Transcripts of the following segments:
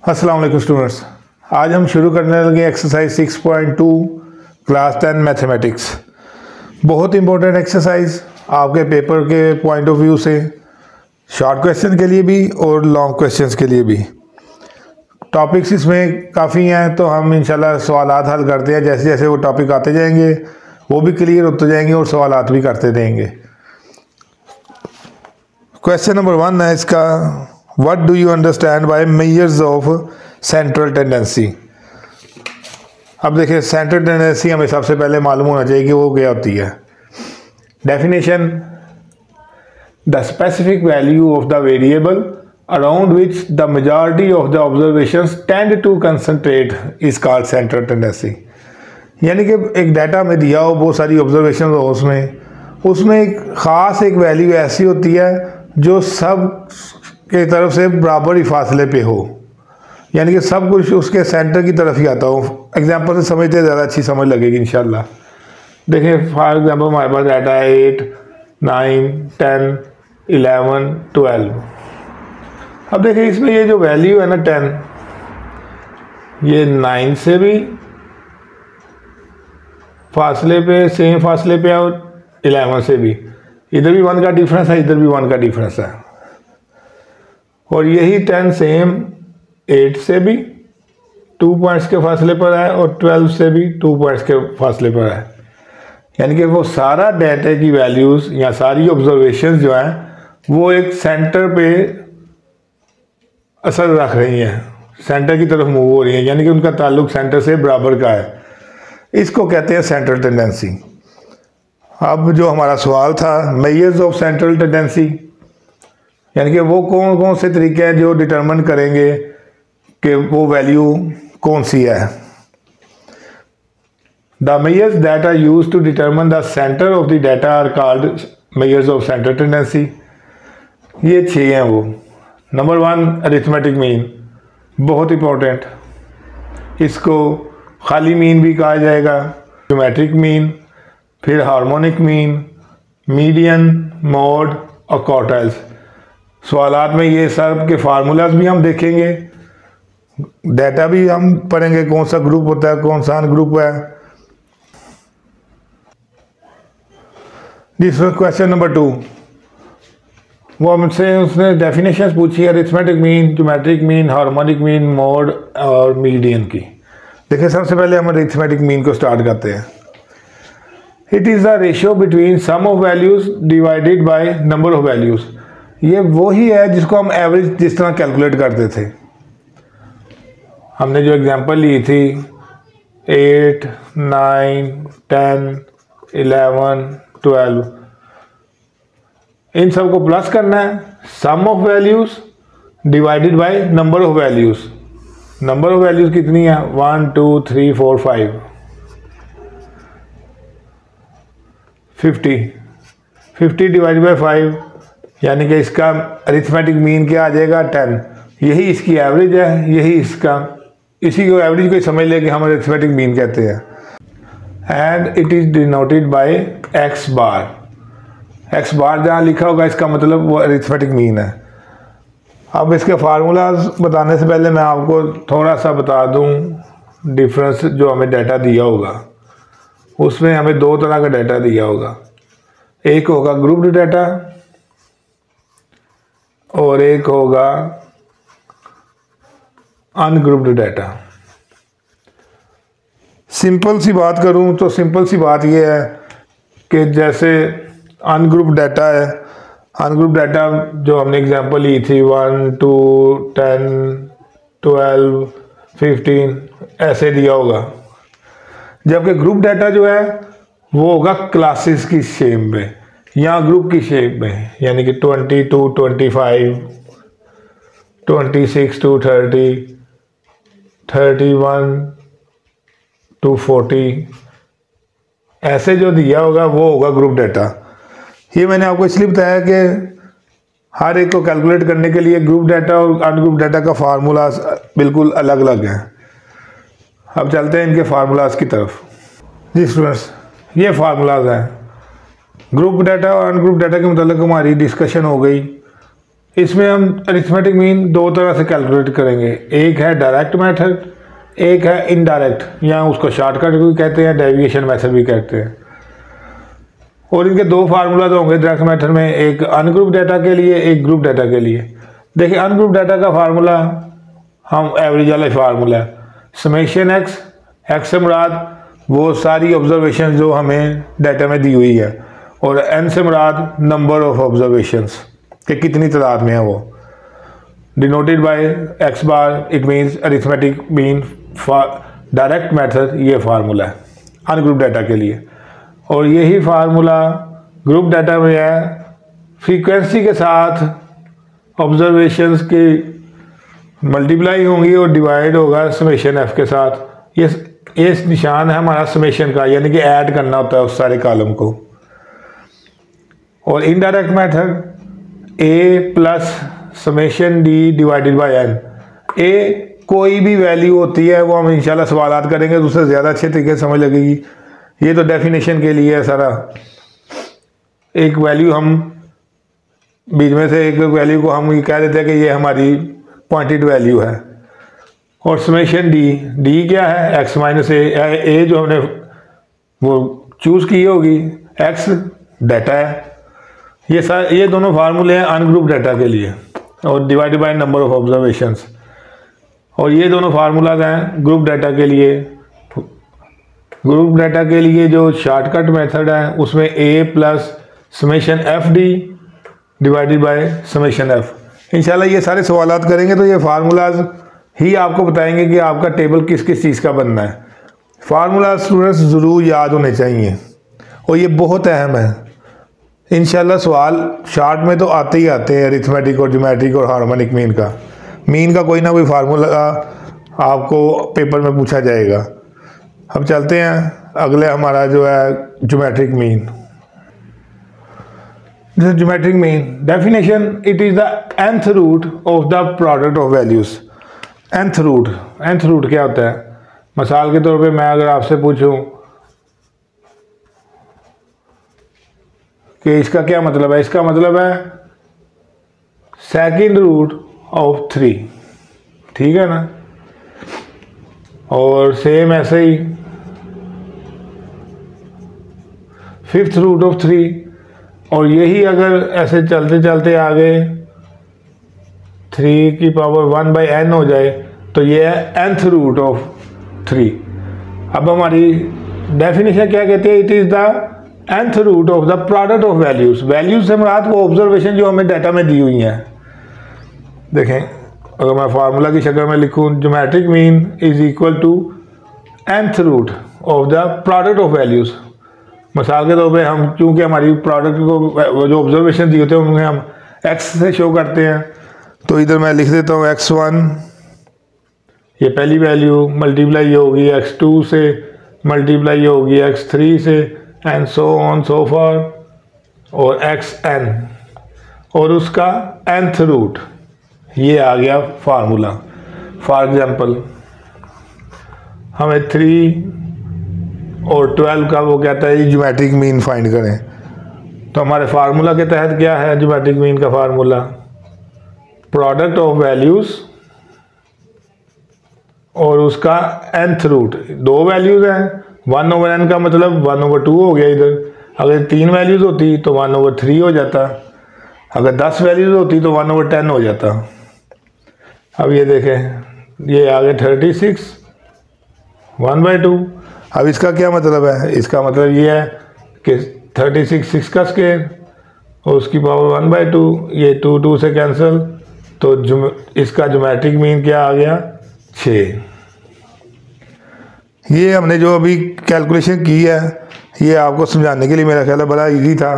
अस्सलाम वालेकुम स्टूडेंट्स, आज हम शुरू करने लगे एक्सरसाइज 6.2 क्लास 10 मैथमेटिक्स। बहुत इंपॉर्टेंट एक्सरसाइज आपके पेपर के पॉइंट ऑफ व्यू से, शॉर्ट क्वेश्चन के लिए भी और लॉन्ग क्वेश्चंस के लिए भी। टॉपिक्स इसमें काफ़ी हैं, तो हम इंशाल्लाह सवालात हल करते हैं। जैसे जैसे वो टॉपिक आते जाएंगे वो भी क्लियर होते जाएंगे और सवालात भी करते रहेंगे। क्वेश्चन नंबर 1 है इसका, what do you understand by measures of central tendency. अब देखिए, सेंट्रल टेंडेंसी हमें सबसे पहले मालूम होना चाहिए कि वो क्या होती है। Definition, the specific value of the variable around which the majority of the observations tend to concentrate is called central tendency. यानी कि एक डाटा में दिया हो, बहुत सारी ऑब्जर्वेशन हो, उसमें एक ख़ास एक वैल्यू ऐसी होती है जो सब के तरफ से बराबर ही फासले पे हो, यानी कि सब कुछ उसके सेंटर की तरफ ही आता हो। एग्जांपल से समझते ज़्यादा अच्छी समझ लगेगी इंशाल्लाह। देखिए, फॉर एग्जांपल हमारे पास डाटा है 8, 9, 10, 11, 12। अब देखिए, इसमें ये जो वैल्यू है ना 10, ये 9 से भी फासले पे, सेम फासले पे, और 11 से भी। इधर भी 1 का डिफरेंस है, इधर भी 1 का डिफरेंस है। और यही 10 सेम 8 से भी 2 पॉइंट्स के फासले पर है और 12 से भी 2 पॉइंट्स के फासले पर है। यानी कि वो सारा डाटा की वैल्यूज़ या सारी ऑब्जर्वेशंस जो हैं वो एक सेंटर पे असर रख रही हैं, सेंटर की तरफ मूव हो रही हैं, यानी कि उनका ताल्लुक सेंटर से बराबर का है। इसको कहते हैं सेंट्रल टेंडेंसी। अब जो हमारा सवाल था, मेजर्स ऑफ सेंट्रल टेंडेंसी, यानी कि वो कौन कौन से तरीके हैं जो डिटरमिन करेंगे कि वो वैल्यू कौन सी है। The measures that are used to determine the centre of the data are called measures of central tendency. ये 6 हैं वो। नंबर 1, अरिथमेटिक मीन, बहुत इंपॉर्टेंट। इसको खाली मीन भी कहा जाएगा, ज्योमेट्रिक मीन, फिर हार्मोनिक मीन, मीडियन, मोड और क्वार्टाइल्स। सवालात में ये सब के फार्मूलाज भी हम देखेंगे, डाटा भी हम पढ़ेंगे, कौन सा ग्रुप होता है, कौन सा ग्रुप है। क्वेश्चन नंबर 2, वो हमसे उसने डेफिनेशंस पूछी है arithmetic mean, geometric mean, harmonic mean, mode और मीडियन की। देखिए, सबसे पहले हम अरिथमेटिक मीन को स्टार्ट करते हैं। It is the ratio between sum of values divided by number of values. ये वही है जिसको हम एवरेज जिस तरह कैलकुलेट करते थे। हमने जो एग्जांपल ली थी 8, 9, 10, 11, 12, इन सब को प्लस करना है, sum of values divided by number of values. Number of values कितनी है? 1, 2, 3, 4, 5, 50 डिवाइडेड बाय 5, यानी कि इसका अरिथमेटिक मीन क्या आ जाएगा? 10। यही इसकी एवरेज है, यही इसका, इसी को एवरेज को समझ ले कि हम अरिथमेटिक मीन कहते हैं। And it is denoted by X bar. X bar जहाँ लिखा होगा इसका मतलब वो अरिथमेटिक मीन है। अब इसके फार्मूलाज बताने से पहले मैं आपको थोड़ा सा बता दूँ डिफरेंस। जो हमें डाटा दिया होगा उसमें हमें 2 तरह का डाटा दिया होगा। एक होगा ग्रुप्ड डाटा और एक होगा अनग्रुप्ड डाटा। सिंपल सी बात करूं तो सिंपल सी बात यह है कि जैसे अनग्रुप्ड डाटा है, अनग्रुप्ड डाटा जो हमने एग्जांपल ली थी 1, 2, 10, 12, 15 ऐसे दिया होगा। जबकि ग्रुप डाटा जो है वो होगा क्लासेस की शेप में या ग्रुप की शेप में, यानी कि 20 to 25, 26 to 30, 31 to 40, ऐसे जो दिया होगा वो होगा ग्रुप डाटा। ये मैंने आपको इसलिए बताया कि हर एक को कैलकुलेट करने के लिए ग्रुप डाटा और अनग्रुप डाटा का फार्मूला बिल्कुल अलग अलग है। अब चलते हैं इनके फार्मूलाज की तरफ। जी स्टूडेंट्स, ये फार्मूलाज हैं। ग्रुप डाटा और अनग्रुप डाटा के मतलब हमारी डिस्कशन हो गई इसमें हम अरिथमेटिक मीन दो तरह से कैलकुलेट करेंगे, एक है डायरेक्ट मेथड, एक है इनडायरेक्ट, या उसको शॉर्टकट भी कहते हैं, डेविएशन मेथड भी कहते हैं। और इनके दो फार्मूला तो होंगे डायरेक्ट मेथड में, एक अनग्रुप डाटा के लिए, एक ग्रुप डाटा के लिए। देखिए अनग्रुप डाटा का फार्मूला हम एवरेज वाला फार्मूला है, समेशन एक्स, एक्स से मुराद वो सारी ऑब्जर्वेशन जो हमें डाटा में दी हुई है, और एन से मुराद नंबर ऑफ ऑब्जर्वेशंस कि कितनी तादाद में है वो, denoted by X bar, it means arithmetic mean for direct method. ये फार्मूला है अनग्रुप डाटा के लिए। और यही फार्मूला ग्रुप डाटा में है, फ्रीक्वेंसी के साथ ऑब्जर्वेशंस की मल्टीप्लाई होंगी और डिवाइड होगा समेशन एफ के साथ। ये निशान है हमारा समेशन का, यानी कि ऐड करना होता है उस सारे कॉलम को। और indirect method A plus summation D divided by N. A कोई भी वैल्यू होती है वो हम इंशाल्लाह सवालात करेंगे तो उससे ज़्यादा अच्छे तरीके से समझ लगेगी। ये तो डेफिनेशन के लिए है सारा। एक वैल्यू हम बीच में से एक वैल्यू को हम ये कह देते हैं कि ये हमारी पॉइंटेड वैल्यू है। और समेशन डी क्या है, एक्स माइनस ए जो हमने वो चूज़ की होगी, एक्स डाटा है। ये दोनों फार्मूले हैं अनग्रुप डाटा के लिए, और divided by number of observations. और ये दोनों फार्मूलाज हैं ग्रुप डाटा के लिए। ग्रुप डाटा के लिए जो शॉर्टकट मेथड है उसमें A plus summation F D divided by summation F. इंशाल्लाह ये सारे सवालात करेंगे तो ये फार्मूलाज ही आपको बताएंगे कि आपका टेबल किस किस चीज़ का बनना है। फार्मूला स्टूडेंट्स ज़रूर याद होने चाहिए और ये बहुत अहम है। इंशाल्लाह सवाल शार्ट में तो आते ही आते हैं, अरिथमेटिक और ज्योमेट्रिक और हार्मोनिक मीन का कोई ना कोई फार्मूला आपको पेपर में पूछा जाएगा। अब चलते हैं अगले हमारा जो है geometric mean. Geometric mean definition, it is the nth root of the product of values. nth root क्या होता है? मिसाल के तौर पे मैं अगर आपसे पूछूं कि इसका क्या मतलब है, इसका मतलब है सेकंड रूट ऑफ 3, ठीक है ना। और सेम ऐसे ही फिफ्थ रूट ऑफ 3, और यही अगर ऐसे चलते चलते आगे 3 की पावर 1/n हो जाए तो ये है nth रूट ऑफ 3। अब हमारी डेफिनेशन क्या कहती है? It is the nth root of the product of values. Values से मुराद वो ऑब्जर्वेशन जो हमें डाटा में दी हुई हैं। देखें अगर मैं फार्मूला की शक्ल में लिखूं, geometric mean is equal to nth root of the product of values. मिसाल के तौर पे हम चूँकि हमारी प्रोडक्ट को जो ऑब्जर्वेशन दिए होते हैं उन्हें हम x से शो करते हैं, तो इधर मैं लिख देता हूँ x1, ये पहली वैल्यू मल्टीप्लाई होगी x2 से, मल्टीप्लाई होगी x3 से, and so on so for, और xn, और उसका nth रूट। ये आ गया फार्मूला। फॉर एग्जांपल हमें 3 और 12 का वो कहता है ज्योमेट्रिक मीन फाइंड करें, तो हमारे फार्मूला के तहत क्या है ज्योमेट्रिक मीन का फार्मूला? प्रोडक्ट ऑफ वैल्यूज़ और उसका nth रूट। 2 वैल्यूज़ हैं, 1/n का मतलब 1/2 हो गया इधर। अगर 3 वैल्यूज़ होती तो 1/3 हो जाता, अगर 10 वैल्यूज़ होती तो 1/10 हो जाता। अब ये देखें ये आ गया 36 1/2। अब इसका क्या मतलब है? इसका मतलब ये है कि 36 6 का स्क्वायर और उसकी पावर 1/2, ये 2 से कैंसिल, तो इसका ज्योमेट्रिक मीन क्या आ गया? 6। ये हमने जो अभी कैलकुलेशन की है ये आपको समझाने के लिए मेरा ख्याल है बड़ा इजी था।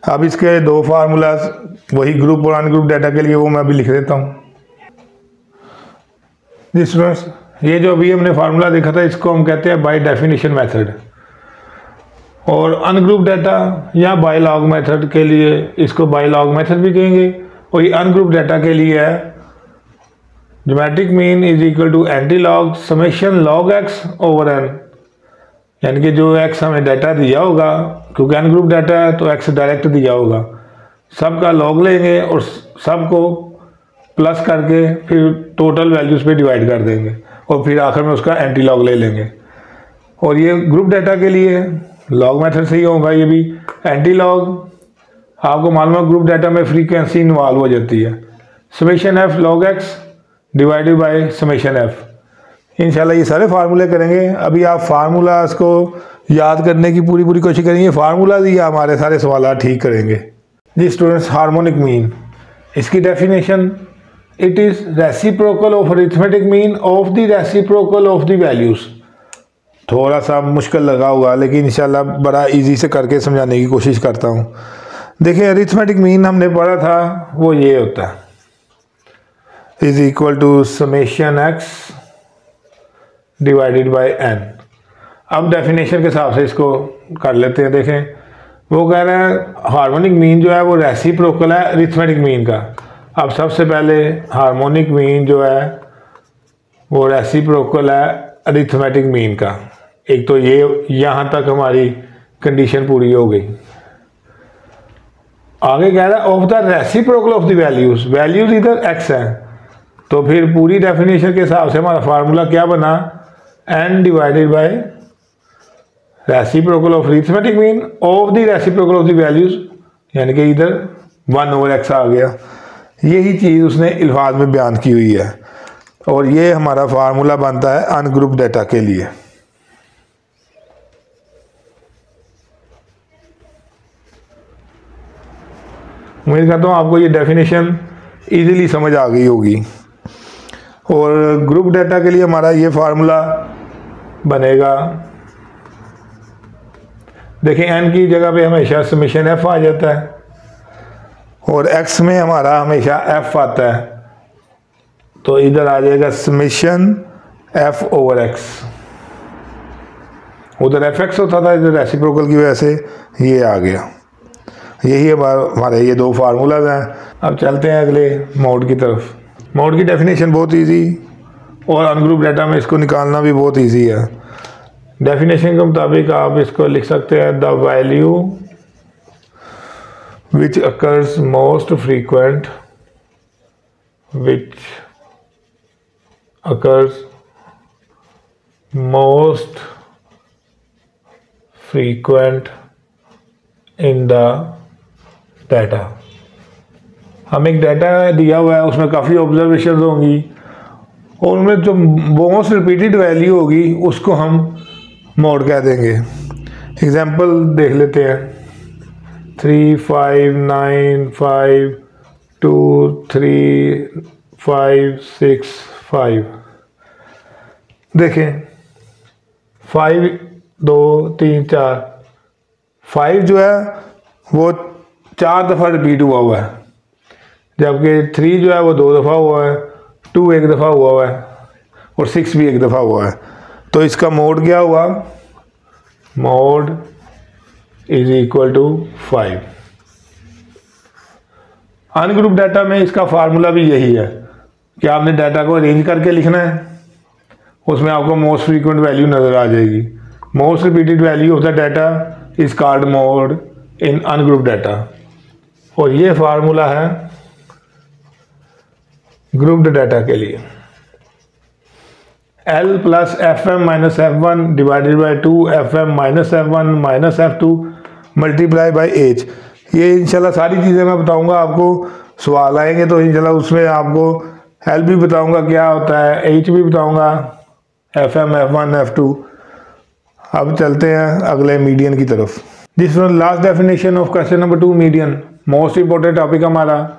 अब इसके 2 फार्मूलाज वही ग्रुप और अनग्रुप डाटा के लिए वो मैं अभी लिख देता हूँ। जी स्टूडेंट्स, ये जो अभी हमने फार्मूला देखा था इसको हम कहते हैं बाय डेफिनेशन मेथड, और अनग्रुप डाटा या बाय लॉग मेथड के लिए इसको बाय लॉग मेथड भी कहेंगे। और ये अनग्रुप डाटा के लिए है geometric mean is equal to antilog summation log x over n, यानी कि जो एक्स हमें डाटा दिया होगा, क्योंकि अनग्रुप डाटा है तो एक्स डायरेक्ट दिया होगा, सब का लॉग लेंगे और सबको प्लस करके फिर टोटल वैल्यूज़ पे डिवाइड कर देंगे और फिर आखिर में उसका एंटी लॉग ले लेंगे। और ये ग्रुप डाटा के लिए लॉग मेथड से ही होगा ये भी। एंटी लॉग आपको मालूम है ग्रुप डाटा में फ्रीक्वेंसी इन्वॉल्व हो जाती है। Summation F log x divided by summation F. इंशाल्लाह ये सारे फार्मूले करेंगे। अभी आप फार्मूलाज को याद करने की पूरी कोशिश करेंगे। फार्मूलाज ही हमारे सारे सवाल ठीक करेंगे। जी स्टूडेंट्स, हार्मोनिक मीन, इसकी definition, it is reciprocal of arithmetic mean of the reciprocal of the values. थोड़ा सा मुश्किल लगा हुआ लेकिन इंशाल्लाह बड़ा इजी से करके समझाने की कोशिश करता हूँ। देखिए अरिथमेटिक मीन हमने पढ़ा था वो ये होता है is equal to summation x divided by n. अब डेफिनेशन के हिसाब से इसको कर लेते हैं। देखें वो कह रहे हैं हार्मोनिक मीन जो है वो रेसिप्रोकल है अरिथमेटिक मीन का। अब सबसे पहले हार्मोनिक मीन जो है वो रेसिप्रोकल है अरिथमेटिक मीन का। एक तो ये यहाँ तक हमारी कंडीशन पूरी हो गई। आगे कह रहा है of the reciprocal of the values, values इधर एक्स है तो फिर पूरी डेफिनेशन के हिसाब से हमारा फार्मूला क्या बना, n divided by reciprocal of arithmetic mean of the reciprocal of the values, यानी कि इधर 1/x आ गया। यही चीज़ उसने अल्फाज में बयान की हुई है और ये हमारा फार्मूला बनता है अनग्रुप डाटा के लिए। उम्मीद करता हूँ आपको ये डेफिनेशन इजीली समझ आ गई होगी। और ग्रुप डाटा के लिए हमारा ये फार्मूला बनेगा, देखिए एन की जगह पे हमेशा समेशन एफ आ जाता है और एक्स में हमारा हमेशा एफ आता है तो इधर आ जाएगा समेशन एफ ओवर एक्स। उधर एफ एक्स होता था, इधर रेसिप्रोकल की वजह से ये आ गया। यही हमारे ये दो फार्मूलाज हैं। अब चलते हैं अगले मोड की तरफ। मोड की डेफिनेशन बहुत इजी और अनग्रुप डाटा में इसको निकालना भी बहुत इजी है। डेफिनेशन के मुताबिक आप इसको लिख सकते हैं the value which occurs most frequent, which occurs most frequent in the data. हम एक डाटा दिया हुआ है उसमें काफ़ी ऑब्जर्वेशन होंगी और उनमें जो मोस्ट रिपीटेड वैल्यू होगी उसको हम मोड कह देंगे। एग्जांपल देख लेते हैं 3 5 9 5 2 3 5 6 5। देखें 5 2 3 4 5 जो है वो 4 दफ़ा रिपीट हुआ है, जबकि 3 जो है वो 2 दफ़ा हुआ है, 2 एक दफ़ा हुआ है और 6 भी एक दफ़ा हुआ है। तो इसका मोड क्या हुआ, mode is equal to 5। Ungroup data में इसका फार्मूला भी यही है कि आपने डाटा को अरेंज करके लिखना है, उसमें आपको मोस्ट फ्रीक्वेंट वैल्यू नज़र आ जाएगी। Most repeated value of the data is called mode in ungroup data. और ये फार्मूला है ग्रुप्ड डाटा के लिए। L plus f m minus f one divided by 2 FM minus f one minus F2 multiply by h. ये इंशाल्लाह सारी चीज़ें मैं बताऊंगा आपको, सवाल आएंगे तो इंशाल्लाह उसमें आपको L भी बताऊंगा क्या होता है, H भी बताऊंगा, FM F1 F2। अब चलते हैं अगले मीडियन की तरफ। This one last definition of question number 2 median, most important topic हमारा।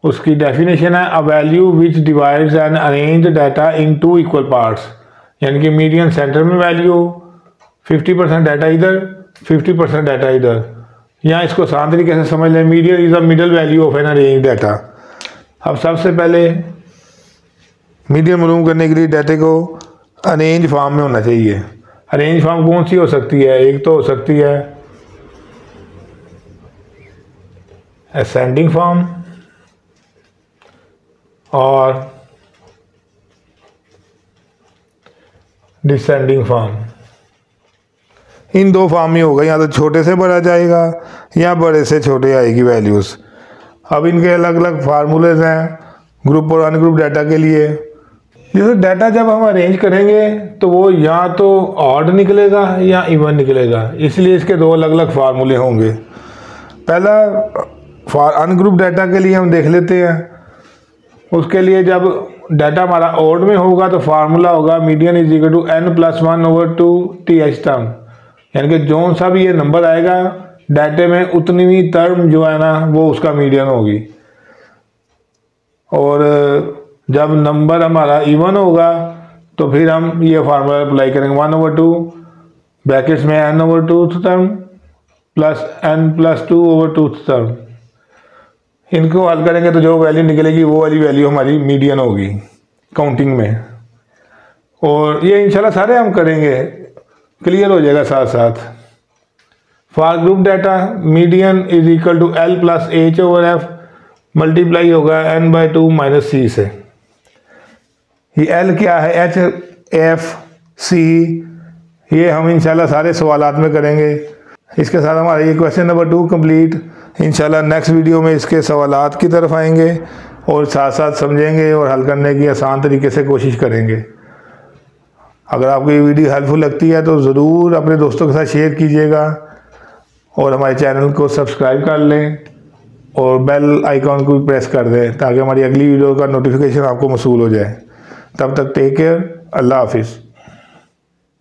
उसकी डेफिनेशन है a value which divides and arrange data in 2 equal parts, यानी कि मीडियन सेंटर में वैल्यू, 50% डाटा इधर 50% डाटा इधर। यहाँ इसको आसान तरीके से समझ लें, median is a middle value of an arrange data. अब सबसे पहले मीडियन मालूम करने के लिए डाटे को अरेंज फॉर्म में होना चाहिए। अरेंज फॉर्म कौन सी हो सकती है, एक तो हो सकती है असेंडिंग फॉर्म और डिसेंडिंग फॉर्म। इन दो फॉर्म में होगा, या तो छोटे से बड़ा जाएगा या बड़े से छोटे आएगी वैल्यूज़। अब इनके अलग अलग फार्मूलेज हैं ग्रुप और अनग्रुप डाटा के लिए। जैसे डाटा जब हम अरेंज करेंगे तो वो या तो ऑड निकलेगा या इवन निकलेगा, इसलिए इसके दो अलग अलग फार्मूले होंगे। पहला अनग्रुप डाटा के लिए हम देख लेते हैं। उसके लिए जब डाटा हमारा ऑड में होगा तो फार्मूला होगा median is equal to n+1/2 TH term, यानी कि जो सा भी ये नंबर आएगा डाटे में उतनी भी टर्म जो है ना वो उसका मीडियन होगी। और जब नंबर हमारा इवन होगा तो फिर हम ये फार्मूला अप्लाई करेंगे 1/2 ब्रैकेट्स में n/2 term plus n+2/2 term. इनको हल करेंगे तो जो वैल्यू निकलेगी वो वाली वैल्यू हमारी मीडियन होगी काउंटिंग में। और ये इंशाल्लाह सारे हम करेंगे, क्लियर हो जाएगा साथ साथ। For group data median is equal to L+H/F multiply होगा n/2 - C से। ये L क्या है, H/F/C, ये हम इंशाल्लाह सारे सवालात में करेंगे। इसके साथ हमारा ये क्वेश्चन नंबर 2 कंप्लीट। इंशाल्लाह नेक्स्ट वीडियो में इसके सवालात की तरफ आएंगे और साथ साथ समझेंगे और हल करने की आसान तरीके से कोशिश करेंगे। अगर आपको ये वीडियो हेल्पफुल लगती है तो ज़रूर अपने दोस्तों के साथ शेयर कीजिएगा और हमारे चैनल को सब्सक्राइब कर लें और बेल आइकॉन को भी प्रेस कर दें ताकि हमारी अगली वीडियो का नोटिफिकेशन आपको मौसूल हो जाए। तब तक टेक केयर, अल्लाह हाफिज़।